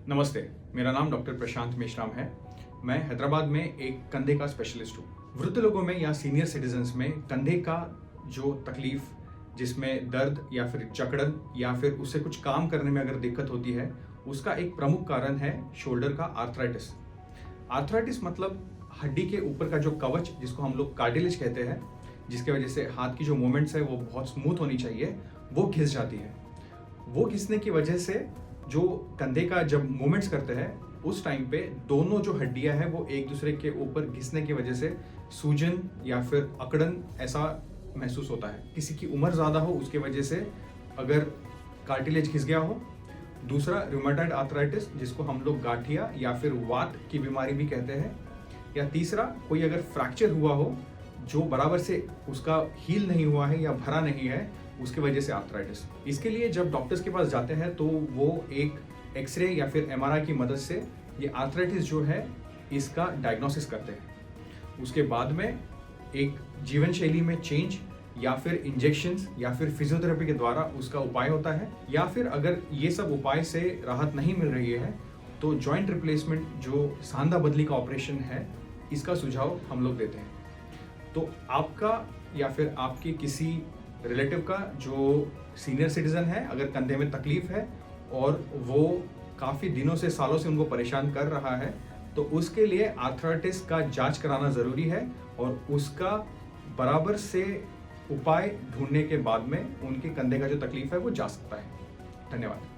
नमस्ते, मेरा नाम डॉक्टर प्रशांत मेश्राम है। मैं हैदराबाद में एक कंधे का स्पेशलिस्ट हूँ। वृद्ध लोगों में या सीनियर सिटीजन्स में कंधे का जो तकलीफ, जिसमें दर्द या फिर जकड़न या फिर उससे कुछ काम करने में अगर दिक्कत होती है, उसका एक प्रमुख कारण है शोल्डर का आर्थराइटिस। आर्थराइटिस मतलब हड्डी के ऊपर का जो कवच, जिसको हम लोग कार्टिलेज कहते हैं, जिसकी वजह से हाथ की जो मूवमेंट्स है वो बहुत स्मूथ होनी चाहिए, वो घिस जाती है। वो घिसने की वजह से जो कंधे का जब मूवमेंट्स करते हैं उस टाइम पे दोनों जो हड्डियां हैं वो एक दूसरे के ऊपर घिसने की वजह से सूजन या फिर अकड़न ऐसा महसूस होता है। किसी की उम्र ज़्यादा हो उसके वजह से अगर कार्टिलेज घिस गया हो। दूसरा रूमेटॉइड आर्थराइटिस, जिसको हम लोग गांठिया या फिर वात की बीमारी भी कहते हैं। या तीसरा, कोई अगर फ्रैक्चर हुआ हो जो बराबर से उसका हील नहीं हुआ है या भरा नहीं है, उसकी वजह से आर्थराइटिस। इसके लिए जब डॉक्टर्स के पास जाते हैं तो वो एक एक्सरे या फिर एमआरआई की मदद से ये आर्थराइटिस जो है इसका डायग्नोसिस करते हैं। उसके बाद में एक जीवन शैली में चेंज या फिर इंजेक्शंस या फिर फिजियोथेरेपी के द्वारा उसका उपाय होता है। या फिर अगर ये सब उपाय से राहत नहीं मिल रही है तो जॉइंट रिप्लेसमेंट, जो सांधा बदली का ऑपरेशन है, इसका सुझाव हम लोग देते हैं। तो आपका या फिर आपके किसी रिलेटिव का जो सीनियर सिटीजन है, अगर कंधे में तकलीफ है और वो काफ़ी दिनों से, सालों से उनको परेशान कर रहा है, तो उसके लिए आर्थराइटिस का जांच कराना ज़रूरी है और उसका बराबर से उपाय ढूंढने के बाद में उनके कंधे का जो तकलीफ है वो जा सकता है। धन्यवाद।